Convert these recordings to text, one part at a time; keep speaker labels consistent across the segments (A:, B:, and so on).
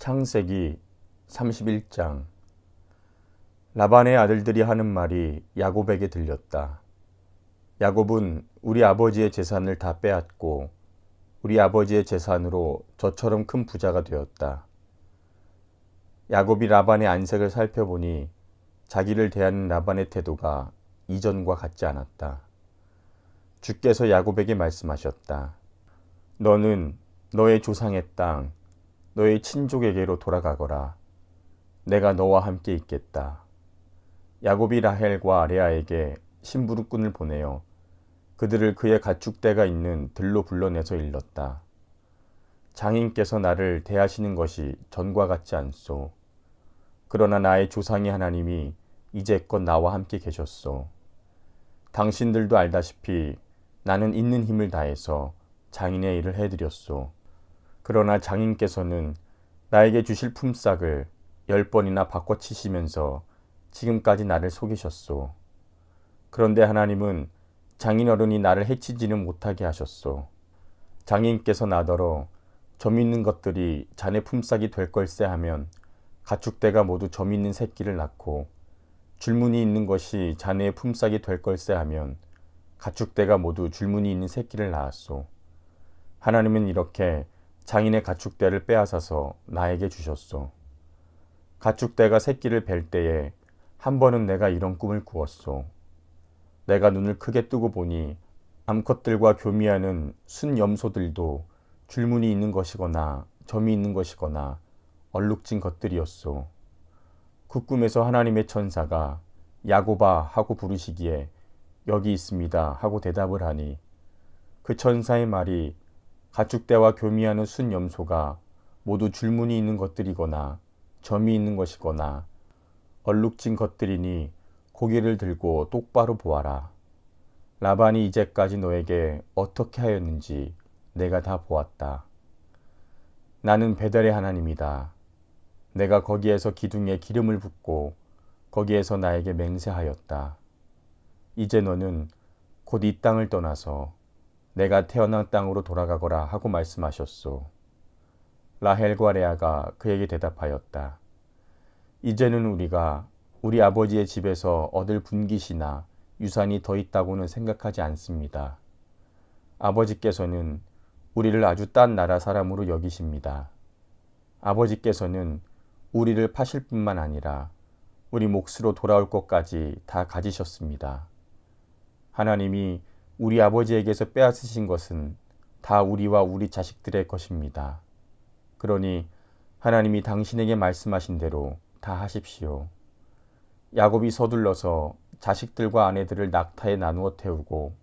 A: 창세기 31장. 라반의 아들들이 하는 말이 야곱에게 들렸다. 야곱은 우리 아버지의 재산을 다 빼앗고 우리 아버지의 재산으로 저처럼 큰 부자가 되었다. 야곱이 라반의 안색을 살펴보니 자기를 대하는 라반의 태도가 이전과 같지 않았다. 주께서 야곱에게 말씀하셨다. 너는 너의 조상의 땅, 너의 친족에게로 돌아가거라. 내가 너와 함께 있겠다. 야곱이 라헬과 레아에게 심부름꾼을 보내어 그들을 그의 가축대가 있는 들로 불러내서 일렀다. 장인께서 나를 대하시는 것이 전과 같지 않소. 그러나 나의 조상의 하나님이 이제껏 나와 함께 계셨소. 당신들도 알다시피 나는 있는 힘을 다해서 장인의 일을 해드렸소. 그러나 장인께서는 나에게 주실 품삯을 10번이나 바꿔치시면서 지금까지 나를 속이셨소. 그런데 하나님은 장인 어른이 나를 해치지는 못하게 하셨소. 장인께서 나더러 점 있는 것들이 자네 품삯이 될 걸세 하면 가축대가 모두 점 있는 새끼를 낳고 줄무늬 있는 것이 자네의 품삯이 될 걸세 하면 가축대가 모두 줄무늬 있는 새끼를 낳았소. 하나님은 이렇게 장인의 가축대를 빼앗아서 나에게 주셨소. 가축대가 새끼를 뵐 때에 한 번은 내가 이런 꿈을 꾸었소. 내가 눈을 크게 뜨고 보니 암컷들과 교미하는 순염소들도 줄무늬 있는 것이거나 점이 있는 것이거나 얼룩진 것들이었소. 그 꿈에서 하나님의 천사가 야곱아 하고 부르시기에 여기 있습니다 하고 대답을 하니 그 천사의 말이 가축대와 교미하는 순염소가 모두 줄무늬 있는 것들이거나 점이 있는 것이거나 얼룩진 것들이니 고개를 들고 똑바로 보아라. 라반이 이제까지 너에게 어떻게 하였는지 내가 다 보았다. 나는 베델의 하나님이다. 내가 거기에서 기둥에 기름을 붓고 거기에서 나에게 맹세하였다. 이제 너는 곧 이 땅을 떠나서 내가 태어난 땅으로 돌아가거라 하고 말씀하셨소. 라헬과 레아가 그에게 대답하였다. 이제는 우리가 우리 아버지의 집에서 얻을 분깃이나 유산이 더 있다고는 생각하지 않습니다. 아버지께서는 우리를 아주 딴 나라 사람으로 여기십니다. 아버지께서는 우리를 파실 뿐만 아니라 우리 몫으로 돌아올 것까지 다 가지셨습니다. 하나님이 우리 아버지에게서 빼앗으신 것은 다 우리와 우리 자식들의 것입니다. 그러니 하나님이 당신에게 말씀하신 대로 다 하십시오. 야곱이 서둘러서 자식들과 아내들을 낙타에 나누어 태우고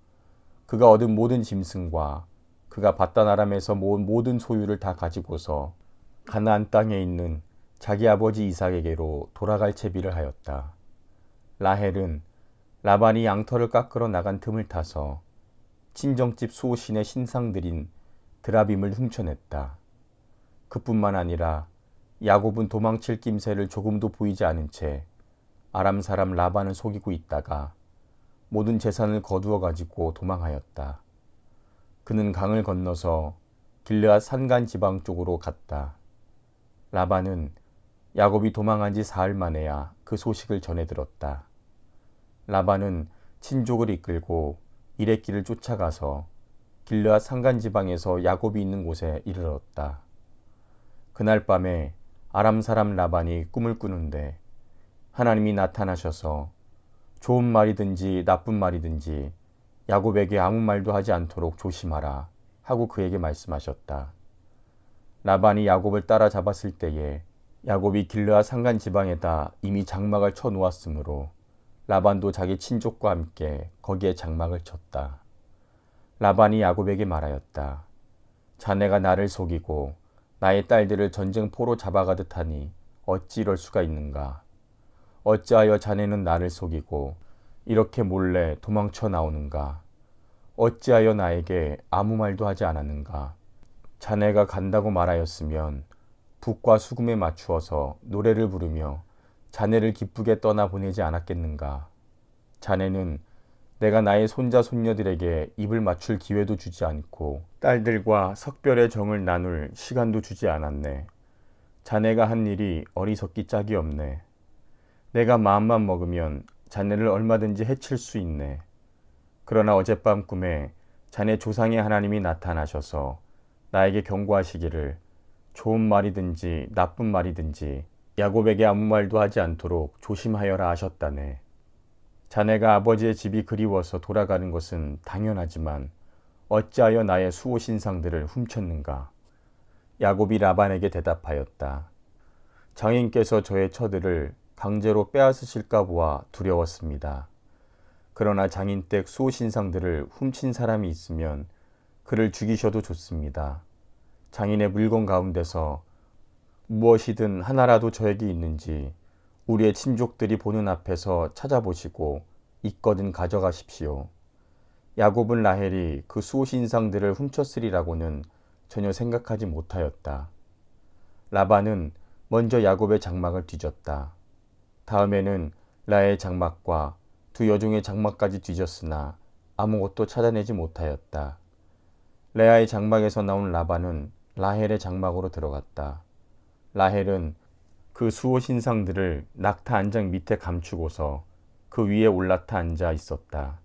A: 그가 얻은 모든 짐승과 그가 바단 아람에서 모은 모든 소유를 다 가지고서 가나안 땅에 있는 자기 아버지 이삭에게로 돌아갈 채비를 하였다. 라헬은 라반이 양털을 깎으러 나간 틈을 타서 친정집 수호신의 신상들인 드라빔을 훔쳐냈다. 그뿐만 아니라 야곱은 도망칠 낌새를 조금도 보이지 않은 채 아람 사람 라반을 속이고 있다가 모든 재산을 거두어 가지고 도망하였다. 그는 강을 건너서 길르앗 산간 지방 쪽으로 갔다. 라반은 야곱이 도망한 지 사흘 만에야 그 소식을 전해 들었다. 라반은 친족을 이끌고 이레길을 쫓아가서 길르앗 산간 지방에서 야곱이 있는 곳에 이르렀다. 그날 밤에 아람 사람 라반이 꿈을 꾸는데 하나님이 나타나셔서 좋은 말이든지 나쁜 말이든지 야곱에게 아무 말도 하지 않도록 조심하라 하고 그에게 말씀하셨다. 라반이 야곱을 따라잡았을 때에 야곱이 길르앗 산간 지방에다 이미 장막을 쳐 놓았으므로 라반도 자기 친족과 함께 거기에 장막을 쳤다. 라반이 야곱에게 말하였다. 자네가 나를 속이고 나의 딸들을 전쟁포로 잡아가듯 하니 어찌 이럴 수가 있는가. 어찌하여 자네는 나를 속이고 이렇게 몰래 도망쳐 나오는가. 어찌하여 나에게 아무 말도 하지 않았는가. 자네가 간다고 말하였으면 북과 수금에 맞추어서 노래를 부르며 자네를 기쁘게 떠나보내지 않았겠는가. 자네는 내가 나의 손자 손녀들에게 입을 맞출 기회도 주지 않고 딸들과 석별의 정을 나눌 시간도 주지 않았네. 자네가 한 일이 어리석기 짝이 없네. 내가 마음만 먹으면 자네를 얼마든지 해칠 수 있네. 그러나 어젯밤 꿈에 자네 조상의 하나님이 나타나셔서 나에게 경고하시기를 좋은 말이든지 나쁜 말이든지 야곱에게 아무 말도 하지 않도록 조심하여라 하셨다네. 자네가 아버지의 집이 그리워서 돌아가는 것은 당연하지만 어찌하여 나의 수호 신상들을 훔쳤는가? 야곱이 라반에게 대답하였다. 장인께서 저의 처들을 강제로 빼앗으실까 보아 두려웠습니다. 그러나 장인댁 수호 신상들을 훔친 사람이 있으면 그를 죽이셔도 좋습니다. 장인의 물건 가운데서 무엇이든 하나라도 저에게 있는지 우리의 친족들이 보는 앞에서 찾아보시고 있거든 가져가십시오. 야곱은 라헬이 그 수호신상들을 훔쳤으리라고는 전혀 생각하지 못하였다. 라반은 먼저 야곱의 장막을 뒤졌다. 다음에는 라헬의 장막과 두 여종의 장막까지 뒤졌으나 아무것도 찾아내지 못하였다. 레아의 장막에서 나온 라반은 라헬의 장막으로 들어갔다. 라헬은 그 수호신상들을 낙타 안장 밑에 감추고서 그 위에 올라타 앉아 있었다.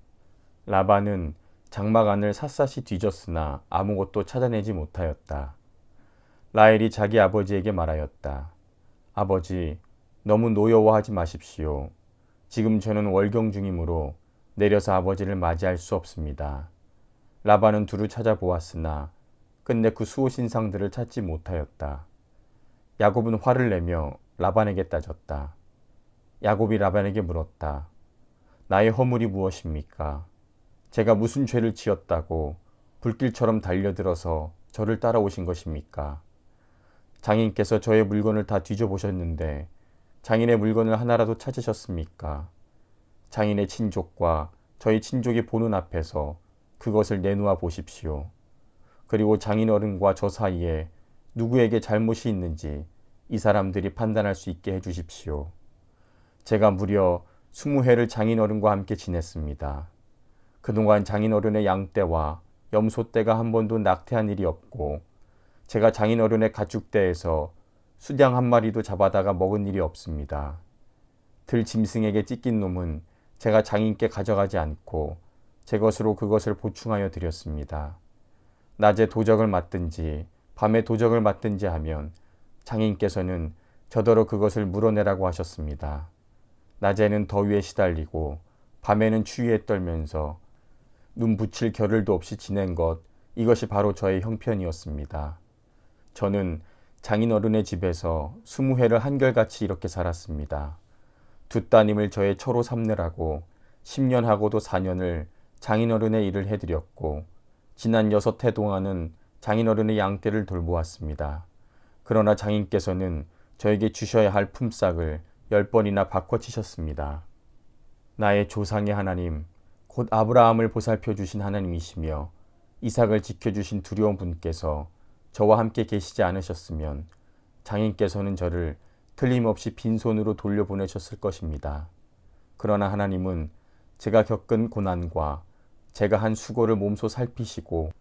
A: 라반은 장막 안을 샅샅이 뒤졌으나 아무것도 찾아내지 못하였다. 라헬이 자기 아버지에게 말하였다. 아버지, 너무 노여워하지 마십시오. 지금 저는 월경 중이므로 내려서 아버지를 맞이할 수 없습니다. 라반은 두루 찾아보았으나 끝내 그 수호신상들을 찾지 못하였다. 야곱은 화를 내며 라반에게 따졌다. 야곱이 라반에게 물었다. 나의 허물이 무엇입니까? 제가 무슨 죄를 지었다고 불길처럼 달려들어서 저를 따라오신 것입니까? 장인께서 저의 물건을 다 뒤져보셨는데 장인의 물건을 하나라도 찾으셨습니까? 장인의 친족과 저희 친족이 보는 앞에서 그것을 내놓아 보십시오. 그리고 장인 어른과 저 사이에 누구에게 잘못이 있는지 이 사람들이 판단할 수 있게 해주십시오. 제가 무려 20해를 장인 어른과 함께 지냈습니다. 그동안 장인 어른의 양떼와 염소떼가 한 번도 낙태한 일이 없고 제가 장인 어른의 가축대에서 수량 한 마리도 잡아다가 먹은 일이 없습니다. 들 짐승에게 찢긴 놈은 제가 장인께 가져가지 않고 제 것으로 그것을 보충하여 드렸습니다. 낮에 도적을 맞든지 밤에 도적을 맞든지 하면 장인께서는 저더러 그것을 물어내라고 하셨습니다. 낮에는 더위에 시달리고 밤에는 추위에 떨면서 눈 붙일 겨를도 없이 지낸 것, 이것이 바로 저의 형편이었습니다. 저는 장인 어른의 집에서 20해를 한결같이 이렇게 살았습니다. 두 따님을 저의 처로 삼느라고 10년하고도 4년을 장인 어른의 일을 해드렸고 지난 6해 동안은 장인 어른의 양떼를 돌보았습니다. 그러나 장인께서는 저에게 주셔야 할 품삯을 10번이나 바꿔치셨습니다. 나의 조상의 하나님, 곧 아브라함을 보살펴 주신 하나님이시며 이삭을 지켜주신 두려운 분께서 저와 함께 계시지 않으셨으면 장인께서는 저를 틀림없이 빈손으로 돌려보내셨을 것입니다. 그러나 하나님은 제가 겪은 고난과 제가 한 수고를 몸소 살피시고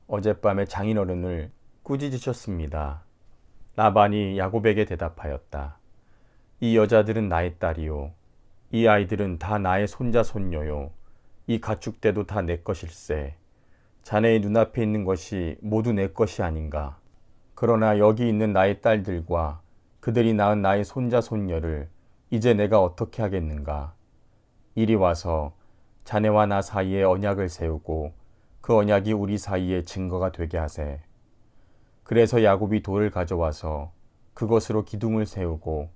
A: 어젯밤에 장인 어른을 꾸짖으셨습니다. 라반이 야곱에게 대답하였다. 이 여자들은 나의 딸이요. 이 아이들은 다 나의 손자 손녀요. 이 가축대도 다 내 것일세. 자네의 눈앞에 있는 것이 모두 내 것이 아닌가. 그러나 여기 있는 나의 딸들과 그들이 낳은 나의 손자 손녀를 이제 내가 어떻게 하겠는가. 이리 와서 자네와 나 사이에 언약을 세우고 그 언약이 우리 사이에 증거가 되게 하세. 그래서 야곱이 돌을 가져와서 그것으로 기둥을 세우고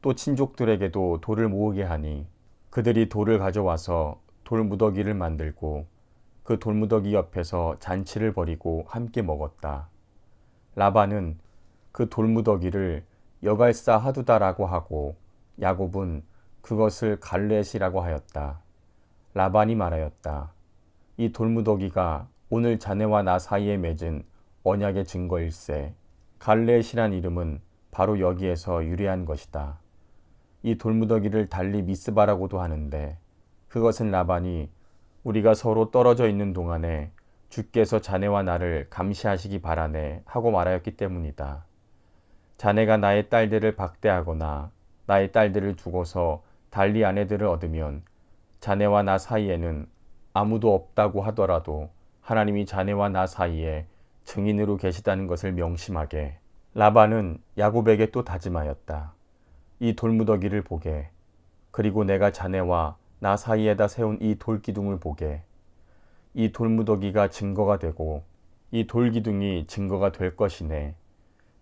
A: 또 친족들에게도 돌을 모으게 하니 그들이 돌을 가져와서 돌무더기를 만들고 그 돌무더기 옆에서 잔치를 벌이고 함께 먹었다. 라반은 그 돌무더기를 여갈사 하두다라고 하고 야곱은 그것을 갈렛이라고 하였다. 라반이 말하였다. 이 돌무더기가 오늘 자네와 나 사이에 맺은 언약의 증거일세. 갈렛이란 이름은 바로 여기에서 유래한 것이다. 이 돌무더기를 달리 미스바라고도 하는데 그것은 라반이 우리가 서로 떨어져 있는 동안에 주께서 자네와 나를 감시하시기 바라네 하고 말하였기 때문이다. 자네가 나의 딸들을 박대하거나 나의 딸들을 두고서 달리 아내들을 얻으면 자네와 나 사이에는 아무도 없다고 하더라도 하나님이 자네와 나 사이에 증인으로 계시다는 것을 명심하게. 라반은 야곱에게 또 다짐하였다. 이 돌무더기를 보게. 그리고 내가 자네와 나 사이에다 세운 이 돌기둥을 보게. 이 돌무더기가 증거가 되고 이 돌기둥이 증거가 될 것이네.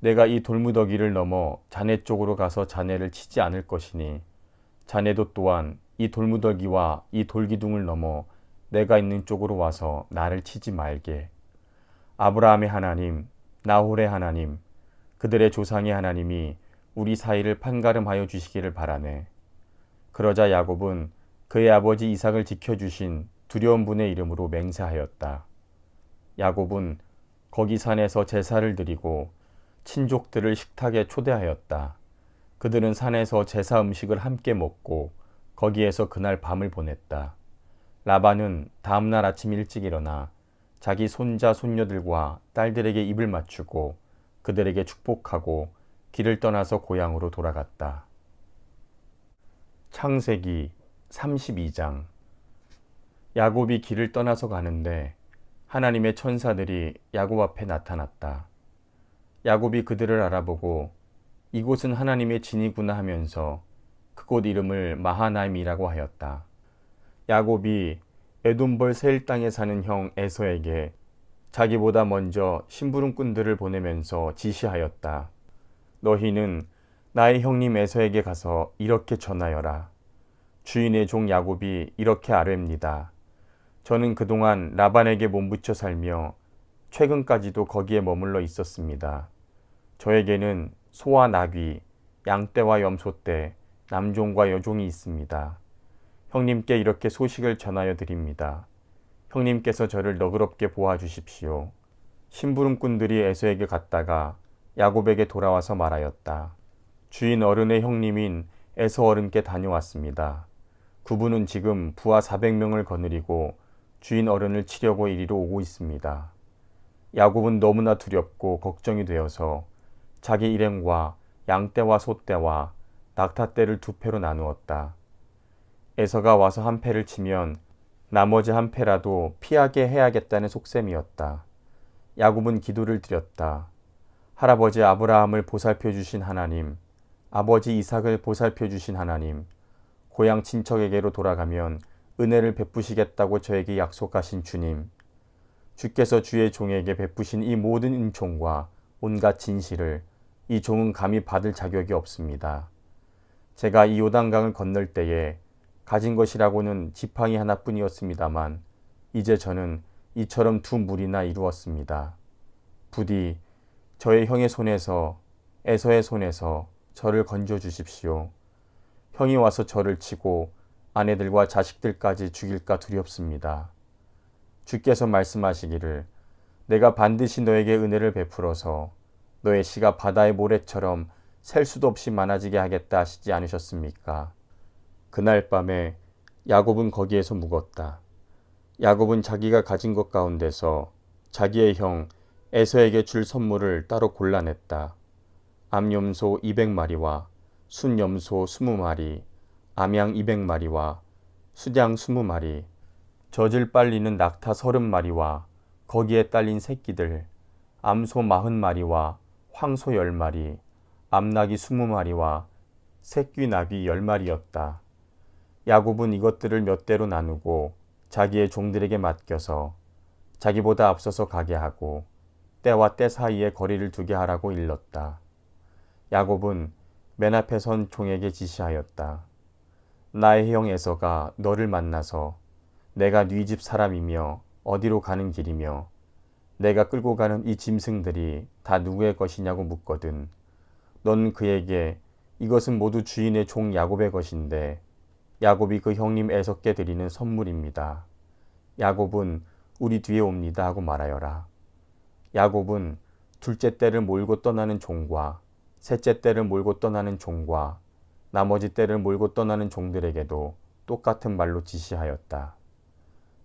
A: 내가 이 돌무더기를 넘어 자네 쪽으로 가서 자네를 치지 않을 것이니 자네도 또한 이 돌무더기와 이 돌기둥을 넘어 내가 있는 쪽으로 와서 나를 치지 말게. 아브라함의 하나님, 나홀의 하나님, 그들의 조상의 하나님이 우리 사이를 판가름하여 주시기를 바라네. 그러자 야곱은 그의 아버지 이삭을 지켜주신 두려운 분의 이름으로 맹세하였다. 야곱은 거기 산에서 제사를 드리고 친족들을 식탁에 초대하였다. 그들은 산에서 제사 음식을 함께 먹고 거기에서 그날 밤을 보냈다. 라반은 다음날 아침 일찍 일어나 자기 손자 손녀들과 딸들에게 입을 맞추고 그들에게 축복하고 길을 떠나서 고향으로 돌아갔다. 창세기 32장. 야곱이 길을 떠나서 가는데 하나님의 천사들이 야곱 앞에 나타났다. 야곱이 그들을 알아보고 이곳은 하나님의 진이구나 하면서 그곳 이름을 마하나임이라고 하였다. 야곱이 에돔벌 세일 땅에 사는 형 에서에게 자기보다 먼저 심부름꾼들을 보내면서 지시하였다. 너희는 나의 형님 에서에게 가서 이렇게 전하여라. 주인의 종 야곱이 이렇게 아뢰입니다. 저는 그동안 라반에게 몸붙여 살며 최근까지도 거기에 머물러 있었습니다. 저에게는 소와 나귀, 양떼와 염소떼, 남종과 여종이 있습니다. 형님께 이렇게 소식을 전하여 드립니다. 형님께서 저를 너그럽게 보아주십시오. 심부름꾼들이 에서에게 갔다가 야곱에게 돌아와서 말하였다. 주인 어른의 형님인 에서 어른께 다녀왔습니다. 그분은 지금 부하 400명을 거느리고 주인 어른을 치려고 이리로 오고 있습니다. 야곱은 너무나 두렵고 걱정이 되어서 자기 일행과 양떼와 소떼와 낙타떼를 2패로 나누었다. 에서가 와서 한 패를 치면 나머지 한 패라도 피하게 해야겠다는 속셈이었다. 야곱은 기도를 드렸다. 할아버지 아브라함을 보살펴 주신 하나님, 아버지 이삭을 보살펴 주신 하나님, 고향 친척에게로 돌아가면 은혜를 베푸시겠다고 저에게 약속하신 주님, 주께서 주의 종에게 베푸신 이 모든 은총과 온갖 진실을 이 종은 감히 받을 자격이 없습니다. 제가 이 요단강을 건널 때에 가진 것이라고는 지팡이 하나뿐이었습니다만 이제 저는 이처럼 2무리나 이루었습니다. 부디 저의 형의 손에서 에서의 손에서 저를 건져 주십시오. 형이 와서 저를 치고 아내들과 자식들까지 죽일까 두렵습니다. 주께서 말씀하시기를 내가 반드시 너에게 은혜를 베풀어서 너의 씨가 바다의 모래처럼 셀 수도 없이 많아지게 하겠다 하시지 않으셨습니까? 그날 밤에 야곱은 거기에서 묵었다. 야곱은 자기가 가진 것 가운데서 자기의 형 에서에게 줄 선물을 따로 골라냈다. 암염소 200마리와 순염소 20마리, 암양 200마리와 수장 20마리, 젖을 빨리는 낙타 30마리와 거기에 딸린 새끼들, 암소 40마리와 황소 10마리, 암나귀 20마리와 새끼 나귀 10마리였다. 야곱은 이것들을 몇 대로 나누고 자기의 종들에게 맡겨서 자기보다 앞서서 가게 하고 때와 때 사이에 거리를 두게 하라고 일렀다. 야곱은 맨 앞에 선 종에게 지시하였다. 나의 형 에서가 너를 만나서 내가 네 집 사람이며 어디로 가는 길이며 내가 끌고 가는 이 짐승들이 다 누구의 것이냐고 묻거든. 넌 그에게 이것은 모두 주인의 종 야곱의 것인데 야곱이 그 형님 에서께 드리는 선물입니다. 야곱은 우리 뒤에 옵니다 하고 말하여라. 야곱은 둘째 때를 몰고 떠나는 종과 셋째 때를 몰고 떠나는 종과 나머지 때를 몰고 떠나는 종들에게도 똑같은 말로 지시하였다.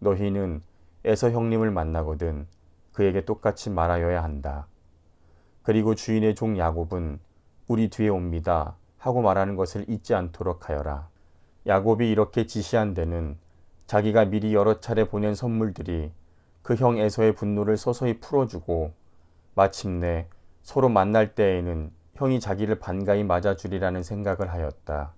A: 너희는 에서 형님을 만나거든 그에게 똑같이 말하여야 한다. 그리고 주인의 종 야곱은 우리 뒤에 옵니다 하고 말하는 것을 잊지 않도록 하여라. 야곱이 이렇게 지시한 데는 자기가 미리 여러 차례 보낸 선물들이 그 형 에서의 분노를 서서히 풀어주고 마침내 서로 만날 때에는 형이 자기를 반가이 맞아주리라는 생각을 하였다.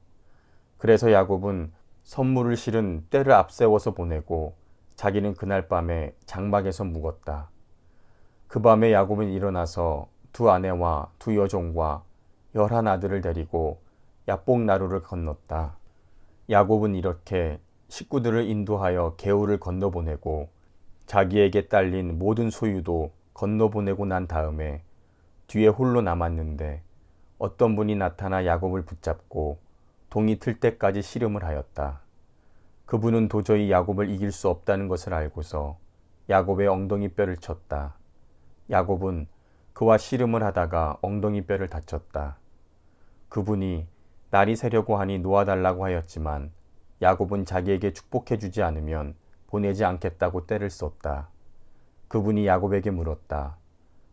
A: 그래서 야곱은 선물을 실은 떼를 앞세워서 보내고 자기는 그날 밤에 장막에서 묵었다. 그 밤에 야곱은 일어나서 두 아내와 두 여종과 11아들을 데리고 야복 나루를 건넜다. 야곱은 이렇게 식구들을 인도하여 개울을 건너보내고 자기에게 딸린 모든 소유도 건너보내고 난 다음에 뒤에 홀로 남았는데 어떤 분이 나타나 야곱을 붙잡고 동이 틀 때까지 씨름을 하였다. 그분은 도저히 야곱을 이길 수 없다는 것을 알고서 야곱의 엉덩이 뼈를 쳤다. 야곱은 그와 씨름을 하다가 엉덩이 뼈를 다쳤다. 그분이 날이 새려고 하니 놓아달라고 하였지만 야곱은 자기에게 축복해 주지 않으면 보내지 않겠다고 떼를 썼다. 그분이 야곱에게 물었다.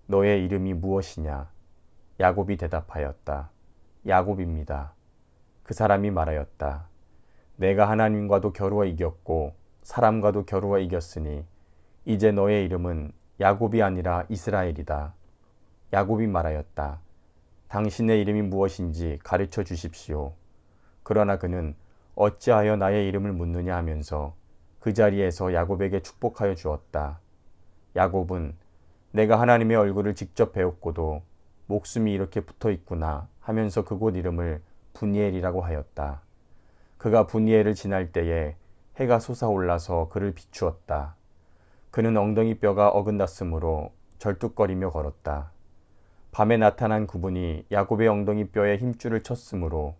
A: 너의 이름이 무엇이냐? 야곱이 대답하였다. 야곱입니다. 그 사람이 말하였다. 내가 하나님과도 겨루어 이겼고 사람과도 겨루어 이겼으니 이제 너의 이름은 야곱이 아니라 이스라엘이다. 야곱이 말하였다. 당신의 이름이 무엇인지 가르쳐 주십시오. 그러나 그는 어찌하여 나의 이름을 묻느냐 하면서 그 자리에서 야곱에게 축복하여 주었다. 야곱은 내가 하나님의 얼굴을 직접 배웠고도 목숨이 이렇게 붙어 있구나 하면서 그곳 이름을 분이엘이라고 하였다. 그가 분이엘을 지날 때에 해가 솟아올라서 그를 비추었다. 그는 엉덩이 뼈가 어긋났으므로 절뚝거리며 걸었다. 밤에 나타난 그분이 야곱의 엉덩이 뼈에 힘줄을 쳤으므로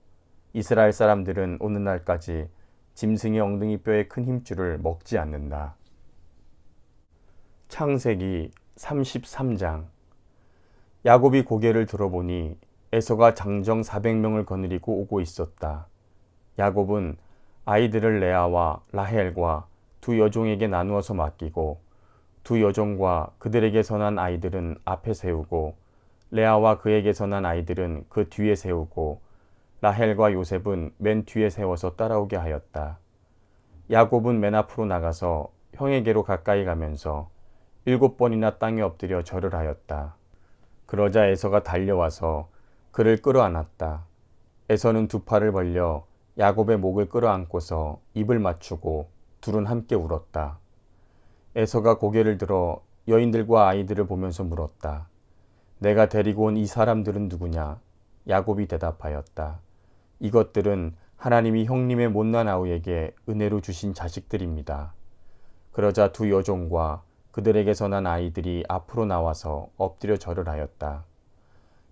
A: 이스라엘 사람들은 오늘날까지 짐승의 엉덩이 뼈에 큰 힘줄을 먹지 않는다. 창세기 33장. 야곱이 고개를 들어보니 에서가 장정 400명을 거느리고 오고 있었다. 야곱은 아이들을 레아와 라헬과 두 여종에게 나누어서 맡기고 두 여종과 그들에게서 난 아이들은 앞에 세우고 레아와 그에게서 난 아이들은 그 뒤에 세우고 라헬과 요셉은 맨 뒤에 세워서 따라오게 하였다. 야곱은 맨 앞으로 나가서 형에게로 가까이 가면서 7번이나 땅에 엎드려 절을 하였다. 그러자 에서가 달려와서 그를 끌어안았다. 에서는 두 팔을 벌려 야곱의 목을 끌어안고서 입을 맞추고 둘은 함께 울었다. 에서가 고개를 들어 여인들과 아이들을 보면서 물었다. 내가 데리고 온 이 사람들은 누구냐? 야곱이 대답하였다. 이것들은 하나님이 형님의 못난 아우에게 은혜로 주신 자식들입니다. 그러자 두 여종과 그들에게서 난 아이들이 앞으로 나와서 엎드려 절을 하였다.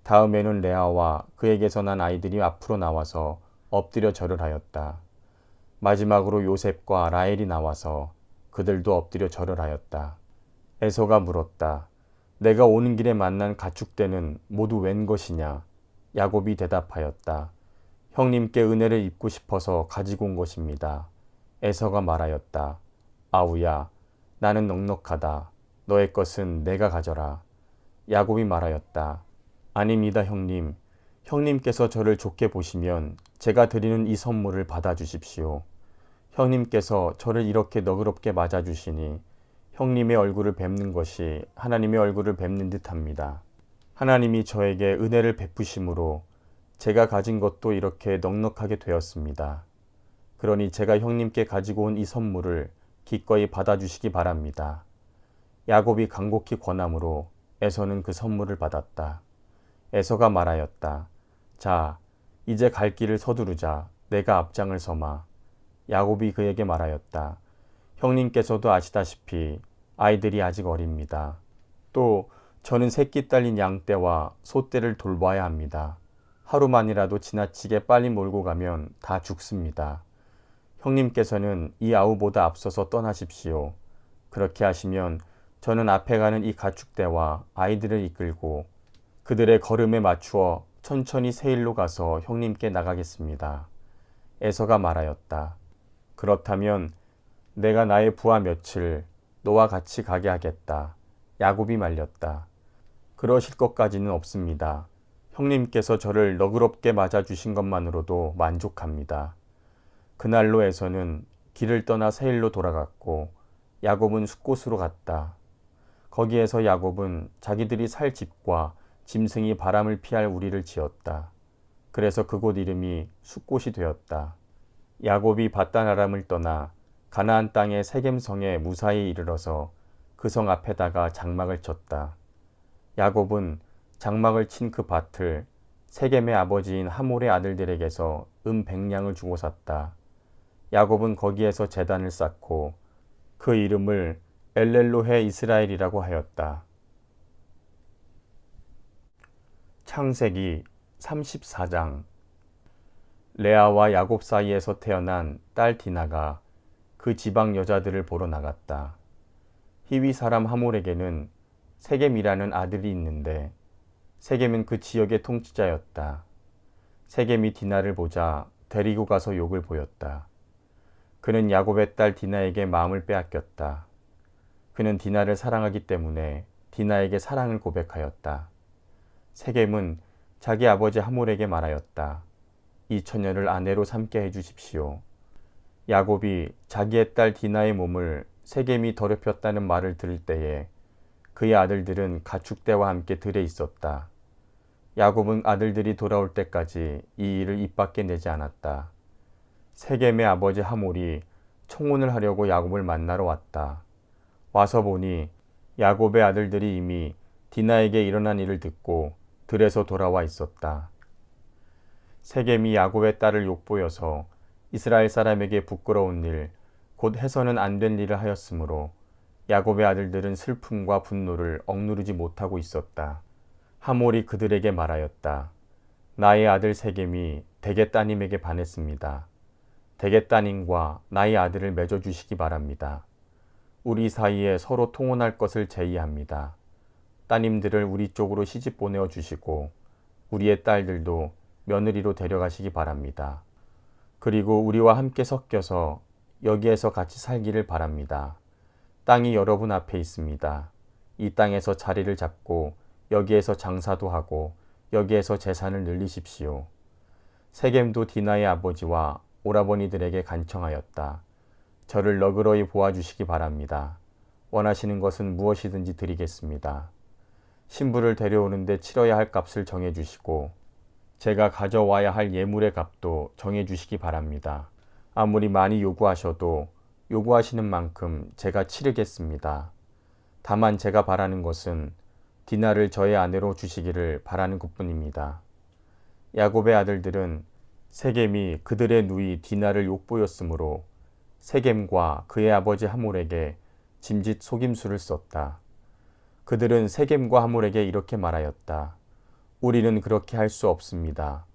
A: 다음에는 레아와 그에게서 난 아이들이 앞으로 나와서 엎드려 절을 하였다. 마지막으로 요셉과 라헬이 나와서 그들도 엎드려 절을 하였다. 에서가 물었다. 내가 오는 길에 만난 가축대는 모두 웬 것이냐? 야곱이 대답하였다. 형님께 은혜를 입고 싶어서 가지고 온 것입니다. 에서가 말하였다. 아우야, 나는 넉넉하다. 너의 것은 내가 가져라. 야곱이 말하였다. 아닙니다, 형님. 형님께서 저를 좋게 보시면 제가 드리는 이 선물을 받아주십시오. 형님께서 저를 이렇게 너그럽게 맞아주시니 형님의 얼굴을 뵙는 것이 하나님의 얼굴을 뵙는 듯합니다. 하나님이 저에게 은혜를 베푸심으로 제가 가진 것도 이렇게 넉넉하게 되었습니다. 그러니 제가 형님께 가지고 온 이 선물을 기꺼이 받아주시기 바랍니다. 야곱이 간곡히 권함으로 에서는 그 선물을 받았다. 에서가 말하였다. 자, 이제 갈 길을 서두르자. 내가 앞장을 서마. 야곱이 그에게 말하였다. 형님께서도 아시다시피 아이들이 아직 어립니다. 또 저는 새끼 딸린 양떼와 소떼를 돌봐야 합니다. 하루만이라도 지나치게 빨리 몰고 가면 다 죽습니다. 형님께서는 이 아우보다 앞서서 떠나십시오. 그렇게 하시면 저는 앞에 가는 이 가축대와 아이들을 이끌고 그들의 걸음에 맞추어 천천히 세일로 가서 형님께 나가겠습니다. 에서가 말하였다. 그렇다면 내가 나의 부하 며칠 너와 같이 가게 하겠다. 야곱이 말렸다. 그러실 것까지는 없습니다. 형님께서 저를 너그럽게 맞아주신 것만으로도 만족합니다. 그날로 에서는 길을 떠나 세일로 돌아갔고 야곱은 숫곳으로 갔다. 거기에서 야곱은 자기들이 살 집과 짐승이 바람을 피할 우리를 지었다. 그래서 그곳 이름이 숫곳이 되었다. 야곱이 밧단 아람을 떠나 가나안 땅의 세겜성에 무사히 이르러서 그 성 앞에다가 장막을 쳤다. 야곱은 장막을 친 그 밭을 세겜의 아버지인 하몰의 아들들에게서 100냥을 주고 샀다. 야곱은 거기에서 제단을 쌓고 그 이름을 엘렐로헤 이스라엘이라고 하였다. 창세기 34장. 레아와 야곱 사이에서 태어난 딸 디나가 그 지방 여자들을 보러 나갔다. 히위 사람 하몰에게는 세겜이라는 아들이 있는데 세겜은 그 지역의 통치자였다. 세겜이 디나를 보자 데리고 가서 욕을 보였다. 그는 야곱의 딸 디나에게 마음을 빼앗겼다. 그는 디나를 사랑하기 때문에 디나에게 사랑을 고백하였다. 세겜은 자기 아버지 하몰에게 말하였다. 이 처녀를 아내로 삼게 해주십시오. 야곱이 자기의 딸 디나의 몸을 세겜이 더럽혔다는 말을 들을 때에 그의 아들들은 가축대와 함께 들에 있었다. 야곱은 아들들이 돌아올 때까지 이 일을 입 밖에 내지 않았다. 세겜의 아버지 하몰이 청혼을 하려고 야곱을 만나러 왔다. 와서 보니 야곱의 아들들이 이미 디나에게 일어난 일을 듣고 들에서 돌아와 있었다. 세겜이 야곱의 딸을 욕보여서 이스라엘 사람에게 부끄러운 일, 곧 해서는 안 된 일을 하였으므로 야곱의 아들들은 슬픔과 분노를 억누르지 못하고 있었다. 하몰이 그들에게 말하였다. 나의 아들 세겜이 대개 따님에게 반했습니다. 대개 따님과 나의 아들을 맺어주시기 바랍니다. 우리 사이에 서로 통혼할 것을 제의합니다. 따님들을 우리 쪽으로 시집 보내어 주시고 우리의 딸들도 며느리로 데려가시기 바랍니다. 그리고 우리와 함께 섞여서 여기에서 같이 살기를 바랍니다. 땅이 여러분 앞에 있습니다. 이 땅에서 자리를 잡고 여기에서 장사도 하고 여기에서 재산을 늘리십시오. 세겜도 디나의 아버지와 오라버니들에게 간청하였다. 저를 너그러이 보아주시기 바랍니다. 원하시는 것은 무엇이든지 드리겠습니다. 신부를 데려오는데 치러야 할 값을 정해주시고 제가 가져와야 할 예물의 값도 정해주시기 바랍니다. 아무리 많이 요구하셔도 요구하시는 만큼 제가 치르겠습니다. 다만 제가 바라는 것은 디나를 저의 아내로 주시기를 바라는 것뿐입니다. 야곱의 아들들은 세겜이 그들의 누이 디나를 욕보였으므로 세겜과 그의 아버지 하몰에게 짐짓 속임수를 썼다. 그들은 세겜과 하몰에게 이렇게 말하였다. 우리는 그렇게 할 수 없습니다.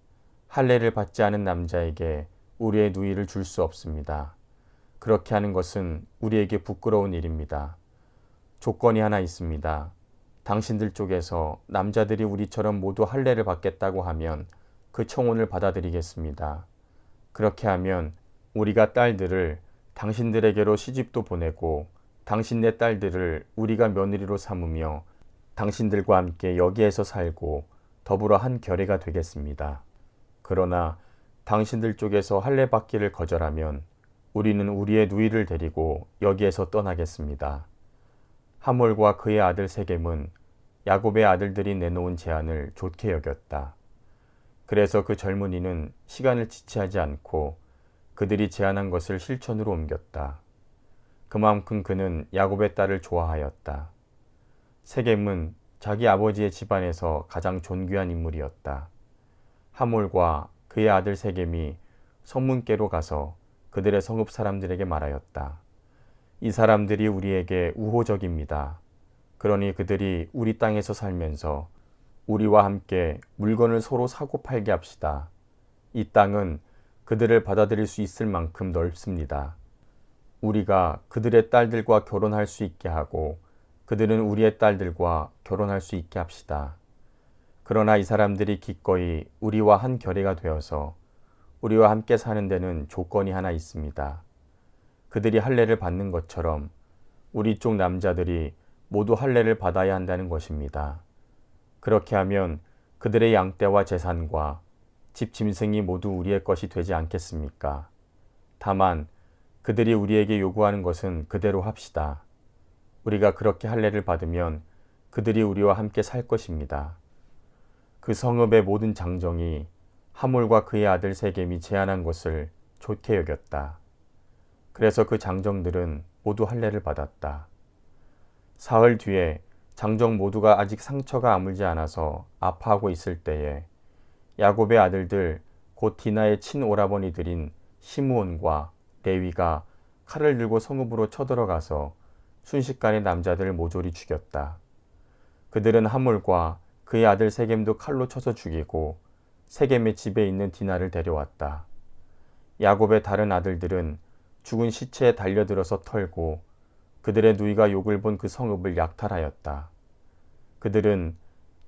A: 할례를 받지 않은 남자에게 우리의 누이를 줄 수 없습니다. 그렇게 하는 것은 우리에게 부끄러운 일입니다. 조건이 하나 있습니다. 당신들 쪽에서 남자들이 우리처럼 모두 할례를 받겠다고 하면 그 청혼을 받아들이겠습니다. 그렇게 하면 우리가 딸들을 당신들에게로 시집도 보내고 당신네 딸들을 우리가 며느리로 삼으며 당신들과 함께 여기에서 살고 더불어 한 결의가 되겠습니다. 그러나 당신들 쪽에서 할례 받기를 거절하면 우리는 우리의 누이를 데리고 여기에서 떠나겠습니다. 하몰과 그의 아들 세겜은 야곱의 아들들이 내놓은 제안을 좋게 여겼다. 그래서 그 젊은이는 시간을 지체하지 않고 그들이 제안한 것을 실천으로 옮겼다. 그만큼 그는 야곱의 딸을 좋아하였다. 세겜은 자기 아버지의 집안에서 가장 존귀한 인물이었다. 하몰과 그의 아들 세겜이 성문께로 가서 그들의 성읍 사람들에게 말하였다. 이 사람들이 우리에게 우호적입니다. 그러니 그들이 우리 땅에서 살면서 우리와 함께 물건을 서로 사고 팔게 합시다. 이 땅은 그들을 받아들일 수 있을 만큼 넓습니다. 우리가 그들의 딸들과 결혼할 수 있게 하고 그들은 우리의 딸들과 결혼할 수 있게 합시다. 그러나 이 사람들이 기꺼이 우리와 한 결의가 되어서 우리와 함께 사는 데는 조건이 하나 있습니다. 그들이 할례를 받는 것처럼 우리 쪽 남자들이 모두 할례를 받아야 한다는 것입니다. 그렇게 하면 그들의 양떼와 재산과 집 짐승이 모두 우리의 것이 되지 않겠습니까? 다만 그들이 우리에게 요구하는 것은 그대로 합시다. 우리가 그렇게 할례를 받으면 그들이 우리와 함께 살 것입니다. 그 성읍의 모든 장정이 하몰과 그의 아들 세겜이 제안한 것을 좋게 여겼다. 그래서 그 장정들은 모두 할례를 받았다. 사흘 뒤에 장정 모두가 아직 상처가 아물지 않아서 아파하고 있을 때에 야곱의 아들들 곧 디나의 친오라버니들인 시므온과 레위가 칼을 들고 성읍으로 쳐들어가서 순식간에 남자들을 모조리 죽였다. 그들은 하몰과 그의 아들 세겜도 칼로 쳐서 죽이고 세겜의 집에 있는 디나를 데려왔다. 야곱의 다른 아들들은 죽은 시체에 달려들어서 털고 그들의 누이가 욕을 본 그 성읍을 약탈하였다. 그들은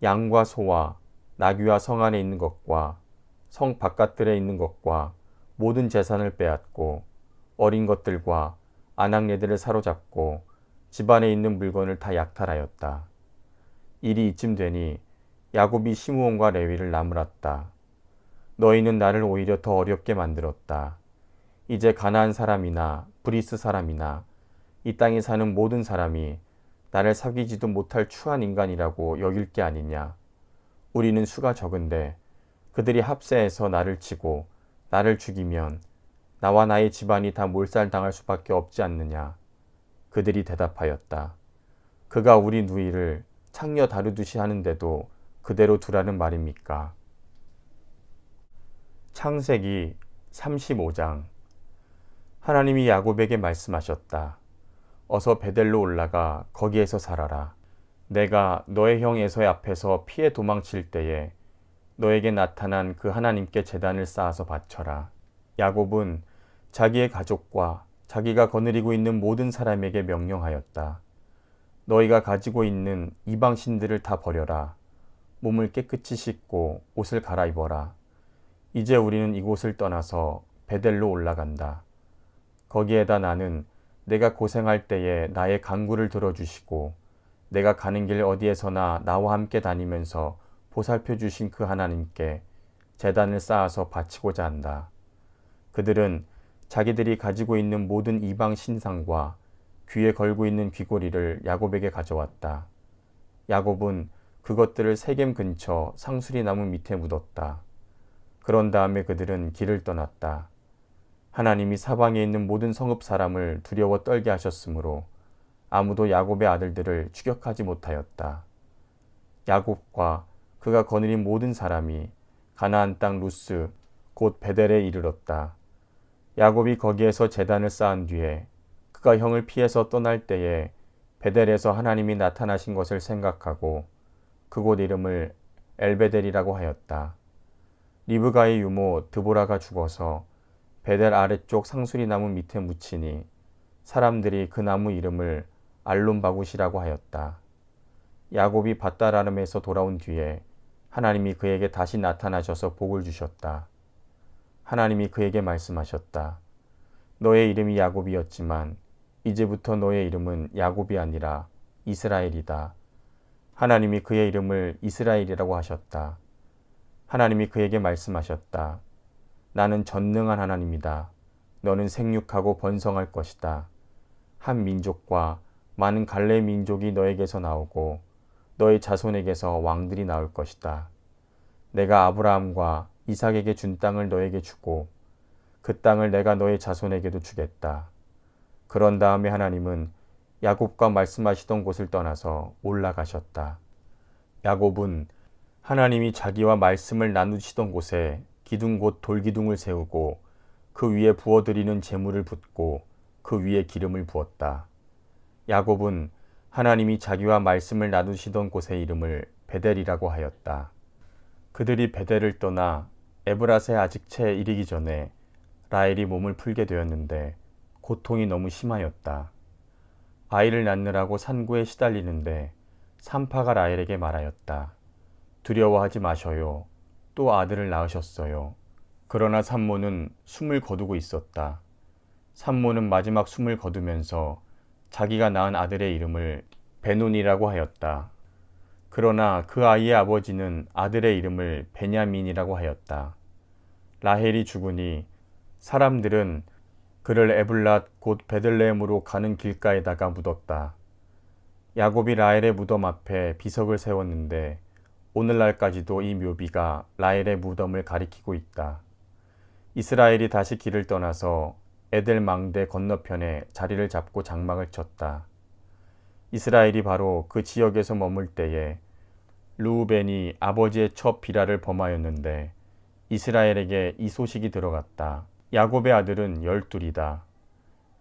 A: 양과 소와 나귀와 성 안에 있는 것과 성 바깥들에 있는 것과 모든 재산을 빼앗고 어린 것들과 아낙네들을 사로잡고 집안에 있는 물건을 다 약탈하였다. 일이 이쯤 되니 야곱이 시므온과 레위를 나무랐다. 너희는 나를 오히려 더 어렵게 만들었다. 이제 가나안 사람이나 브리스 사람이나 이 땅에 사는 모든 사람이 나를 사귀지도 못할 추한 인간이라고 여길 게 아니냐. 우리는 수가 적은데 그들이 합세해서 나를 치고 나를 죽이면 나와 나의 집안이 다 몰살당할 수밖에 없지 않느냐. 그들이 대답하였다. 그가 우리 누이를 창녀 다루듯이 하는데도 그대로 두라는 말입니까? 창세기 35장. 하나님이 야곱에게 말씀하셨다. 어서 베델로 올라가 거기에서 살아라. 내가 너의 형 에서의 앞에서 피해 도망칠 때에 너에게 나타난 그 하나님께 제단을 쌓아서 바쳐라. 야곱은 자기의 가족과 자기가 거느리고 있는 모든 사람에게 명령하였다. 너희가 가지고 있는 이방 신들을 다 버려라. 몸을 깨끗이 씻고 옷을 갈아입어라. 이제 우리는 이곳을 떠나서 베델로 올라간다. 거기에다 나는 내가 고생할 때에 나의 간구를 들어주시고 내가 가는 길 어디에서나 나와 함께 다니면서 보살펴 주신 그 하나님께 제단을 쌓아서 바치고자 한다. 그들은 자기들이 가지고 있는 모든 이방 신상과 귀에 걸고 있는 귀고리를 야곱에게 가져왔다. 야곱은 그것들을 세겜 근처 상수리 나무 밑에 묻었다. 그런 다음에 그들은 길을 떠났다. 하나님이 사방에 있는 모든 성읍 사람을 두려워 떨게 하셨으므로 아무도 야곱의 아들들을 추격하지 못하였다. 야곱과 그가 거느린 모든 사람이 가나안 땅 루스 곧 베델에 이르렀다. 야곱이 거기에서 제단을 쌓은 뒤에 그가 형을 피해서 떠날 때에 베델에서 하나님이 나타나신 것을 생각하고 그곳 이름을 엘베델이라고 하였다. 리브가의 유모 드보라가 죽어서 베델 아래쪽 상수리 나무 밑에 묻히니 사람들이 그 나무 이름을 알론바굿이라고 하였다. 야곱이 밧다라름에서 돌아온 뒤에 하나님이 그에게 다시 나타나셔서 복을 주셨다. 하나님이 그에게 말씀하셨다. 너의 이름이 야곱이었지만 이제부터 너의 이름은 야곱이 아니라 이스라엘이다. 하나님이 그의 이름을 이스라엘이라고 하셨다. 하나님이 그에게 말씀하셨다. 나는 전능한 하나님이다. 너는 생육하고 번성할 것이다. 한 민족과 많은 갈래 민족이 너에게서 나오고 너의 자손에게서 왕들이 나올 것이다. 내가 아브라함과 이삭에게 준 땅을 너에게 주고 그 땅을 내가 너의 자손에게도 주겠다. 그런 다음에 하나님은 야곱과 말씀하시던 곳을 떠나서 올라가셨다. 야곱은 하나님이 자기와 말씀을 나누시던 곳에 기둥 곧 돌기둥을 세우고 그 위에 부어드리는 제물을 붓고 그 위에 기름을 부었다. 야곱은 하나님이 자기와 말씀을 나누시던 곳의 이름을 베델이라고 하였다. 그들이 베델을 떠나 에브라스에 아직 채 이르기 전에 라헬이 몸을 풀게 되었는데 고통이 너무 심하였다. 아이를 낳느라고 산고에 시달리는데 산파가 라헬에게 말하였다. 두려워하지 마셔요. 또 아들을 낳으셨어요. 그러나 산모는 숨을 거두고 있었다. 산모는 마지막 숨을 거두면서 자기가 낳은 아들의 이름을 베논이라고 하였다. 그러나 그 아이의 아버지는 아들의 이름을 베냐민이라고 하였다. 라헬이 죽으니 사람들은 그를 에블랏 곧 베들레헴으로 가는 길가에다가 묻었다. 야곱이 라헬의 무덤 앞에 비석을 세웠는데 오늘날까지도 이 묘비가 라헬의 무덤을 가리키고 있다. 이스라엘이 다시 길을 떠나서 에델 망대 건너편에 자리를 잡고 장막을 쳤다. 이스라엘이 바로 그 지역에서 머물 때에 르우벤이 아버지의 첩 비라를 범하였는데 이스라엘에게 이 소식이 들어갔다. 야곱의 아들은 12이다.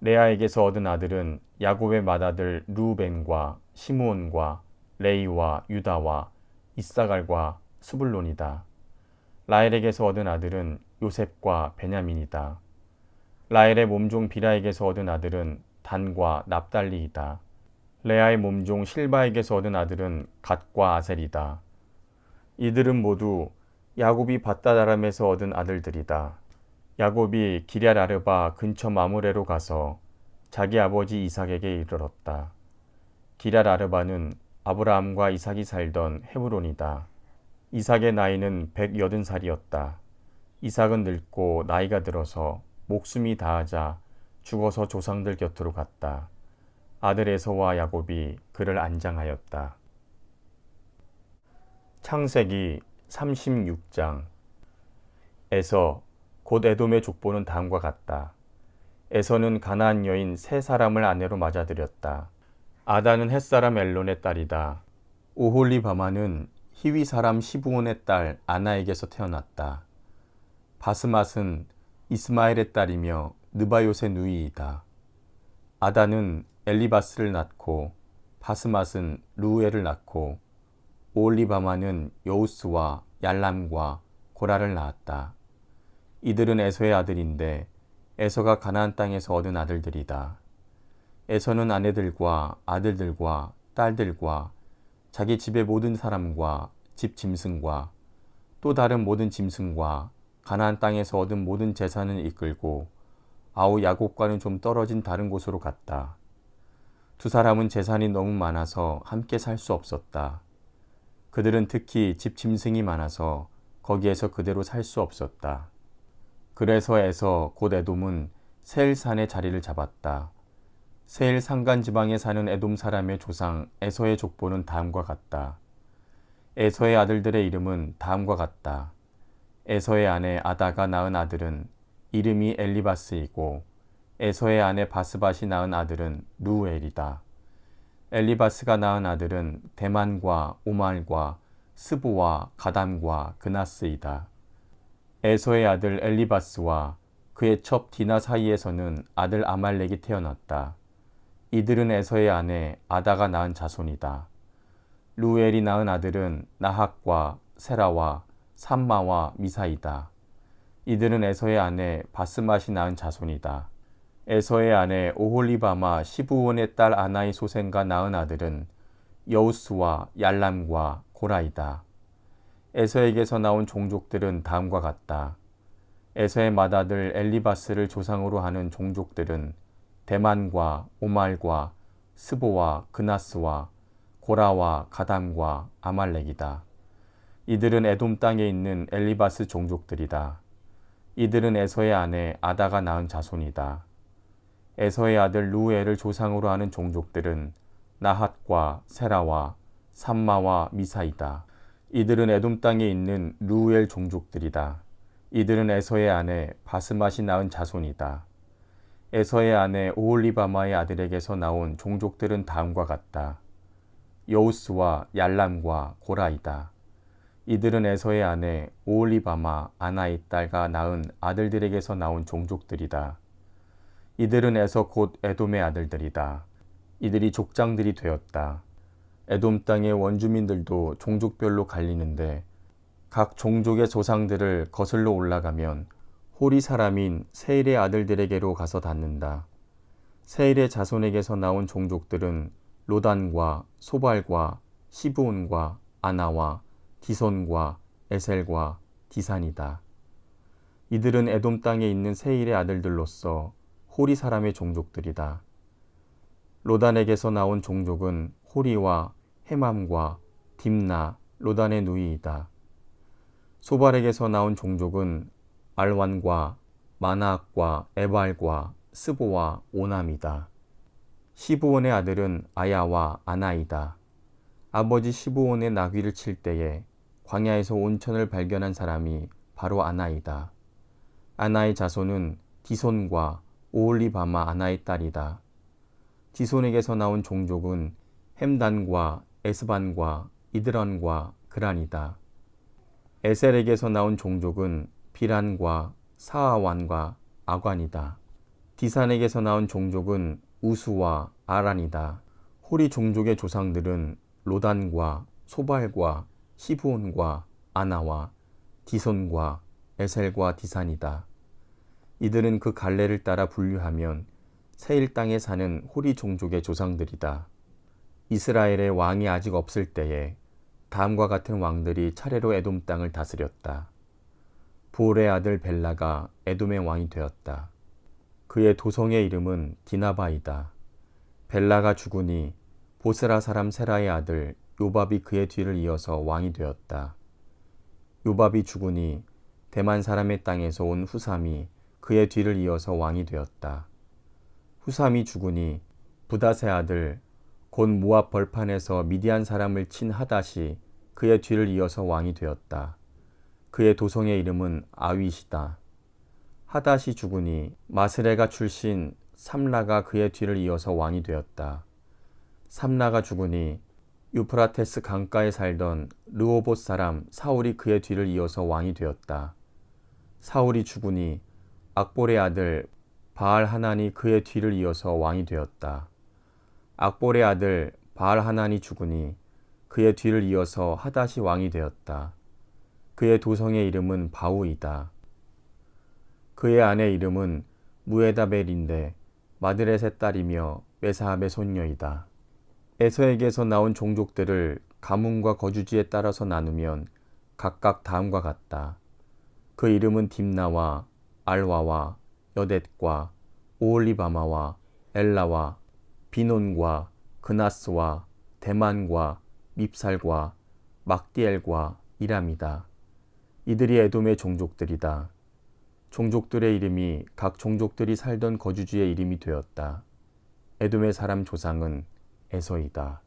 A: 레아에게서 얻은 아들은 야곱의 맏아들 르우벤과 시므온과 레이와 유다와 이사갈과 스불론이다. 라헬에게서 얻은 아들은 요셉과 베냐민이다. 라헬의 몸종 비라에게서 얻은 아들은 단과 납달리이다. 레아의 몸종 실바에게서 얻은 아들은 갓과 아셀이다. 이들은 모두 야곱이 밧다다람에서 얻은 아들들이다. 야곱이 기럇 아르바 근처 마므레로 가서 자기 아버지 이삭에게 이르렀다. 기럇 아르바는 아브라함과 이삭이 살던 헤브론이다. 이삭의 나이는 180살이었다. 이삭은 늙고 나이가 들어서 목숨이 다하자 죽어서 조상들 곁으로 갔다. 아들 에서와 야곱이 그를 안장하였다. 창세기 36장. 에서 곧 에돔의 족보는 다음과 같다. 에서는 가나안 여인 세 사람을 아내로 맞아들였다. 아다는 햇사람 엘론의 딸이다. 오홀리바마는 히위 사람 시브온의 딸 아나에게서 태어났다. 바스맛은 이스마엘의 딸이며 느바요의 누이이다. 아다는 엘리바스를 낳고 바스맛은 루엘을 낳고 오홀리바마는 여우스와 얄람과 고라를 낳았다. 이들은 에서의 아들인데 에서가 가나안 땅에서 얻은 아들들이다. 에서는 아내들과 아들들과 딸들과 자기 집의 모든 사람과 집 짐승과 또 다른 모든 짐승과 가나안 땅에서 얻은 모든 재산을 이끌고 아우 야곱과는 좀 떨어진 다른 곳으로 갔다. 두 사람은 재산이 너무 많아서 함께 살 수 없었다. 그들은 특히 집 짐승이 많아서 거기에서 그대로 살 수 없었다. 그래서 에서 곧 에돔은 세일산에 자리를 잡았다. 세일 산간 지방에 사는 에돔 사람의 조상 에서의 족보는 다음과 같다. 에서의 아들들의 이름은 다음과 같다. 에서의 아내 아다가 낳은 아들은 이름이 엘리바스이고 에서의 아내 바스밭이 낳은 아들은 루엘이다. 엘리바스가 낳은 아들은 대만과 오말과 스보와 가담과 그나스이다. 에서의 아들 엘리바스와 그의 첩 디나 사이에서는 아들 아말렉이 태어났다. 이들은 에서의 아내 아다가 낳은 자손이다. 루엘이 낳은 아들은 나학과 세라와 삼마와 미사이다. 이들은 에서의 아내 바스맛이 낳은 자손이다. 에서의 아내 오홀리바마 시브온의 딸 아나의 소생과 낳은 아들은 여우스와 얄람과 고라이다. 에서에게서 나온 종족들은 다음과 같다. 에서의 맏아들 엘리바스를 조상으로 하는 종족들은 대만과 오말과 스보와 그나스와 고라와 가담과 아말렉이다. 이들은 에돔 땅에 있는 엘리바스 종족들이다. 이들은 에서의 아내 아다가 낳은 자손이다. 에서의 아들 루엘을 조상으로 하는 종족들은 나핫과 세라와 삼마와 미사이다. 이들은 에돔 땅에 있는 루엘 종족들이다. 이들은 에서의 아내 바스맛이 낳은 자손이다. 에서의 아내 오홀리바마의 아들에게서 나온 종족들은 다음과 같다. 여우스와 얄람과 고라이다. 이들은 에서의 아내 오홀리바마 아나의 딸과 낳은 아들들에게서 나온 종족들이다. 이들은 에서 곧 에돔의 아들들이다. 이들이 족장들이 되었다. 에돔 땅의 원주민들도 종족별로 갈리는데 각 종족의 조상들을 거슬러 올라가면 호리 사람인 세일의 아들들에게로 가서 닿는다. 세일의 자손에게서 나온 종족들은 로단과 소발과 시브온과 아나와 디손과 에셀과 디산이다. 이들은 에돔 땅에 있는 세일의 아들들로서 호리 사람의 종족들이다. 로단에게서 나온 종족은 호리와 헤맘과 딥나, 로단의 누이이다. 소발에게서 나온 종족은 알완과 마나악과 에발과 스보와 오남이다. 시브온의 아들은 아야와 아나이다. 아버지 시브온의 나귀를 칠 때에 광야에서 온천을 발견한 사람이 바로 아나이다. 아나의 자손은 디손과 오홀리바마 아나의 딸이다. 디손에게서 나온 종족은 햄단과 에스반과 이드런과 그란이다. 에셀에게서 나온 종족은 비란과 사아완과 아관이다. 디산에게서 나온 종족은 우수와 아란이다. 호리 종족의 조상들은 로단과 소발과 시브온과 아나와 디손과 에셀과 디산이다. 이들은 그 갈래를 따라 분류하면 세일 땅에 사는 호리 종족의 조상들이다. 이스라엘의 왕이 아직 없을 때에 다음과 같은 왕들이 차례로 에돔 땅을 다스렸다. 부올의 아들 벨라가 에돔의 왕이 되었다. 그의 도성의 이름은 디나바이다. 벨라가 죽으니 보스라 사람 세라의 아들 요밥이 그의 뒤를 이어서 왕이 되었다. 요밥이 죽으니 대만 사람의 땅에서 온 후삼이 그의 뒤를 이어서 왕이 되었다. 후삼이 죽으니 부닷의 아들 곧 모압 벌판에서 미디안 사람을 친 하닷이 그의 뒤를 이어서 왕이 되었다. 그의 도성의 이름은 아윗이다. 하닷이 죽으니 마스레가 출신 삼라가 그의 뒤를 이어서 왕이 되었다. 삼라가 죽으니 유프라테스 강가에 살던 르호봇 사람 사울이 그의 뒤를 이어서 왕이 되었다. 사울이 죽으니 악볼의 아들 바알 하난이 그의 뒤를 이어서 왕이 되었다. 악볼의 아들 바알 하난이 죽으니 그의 뒤를 이어서 하닷이 왕이 되었다. 그의 도성의 이름은 바우이다. 그의 아내 이름은 무에다벨인데 마드렛의 딸이며 메사합의 손녀이다. 에서에게서 나온 종족들을 가문과 거주지에 따라서 나누면 각각 다음과 같다. 그 이름은 딥나와 알와와 여댓과 오홀리바마와 엘라와 비논과 그나스와 대만과 밉살과 막디엘과 이람이다. 이들이 에돔의 종족들이다. 종족들의 이름이 각 종족들이 살던 거주지의 이름이 되었다. 에돔의 사람 조상은 에서이다.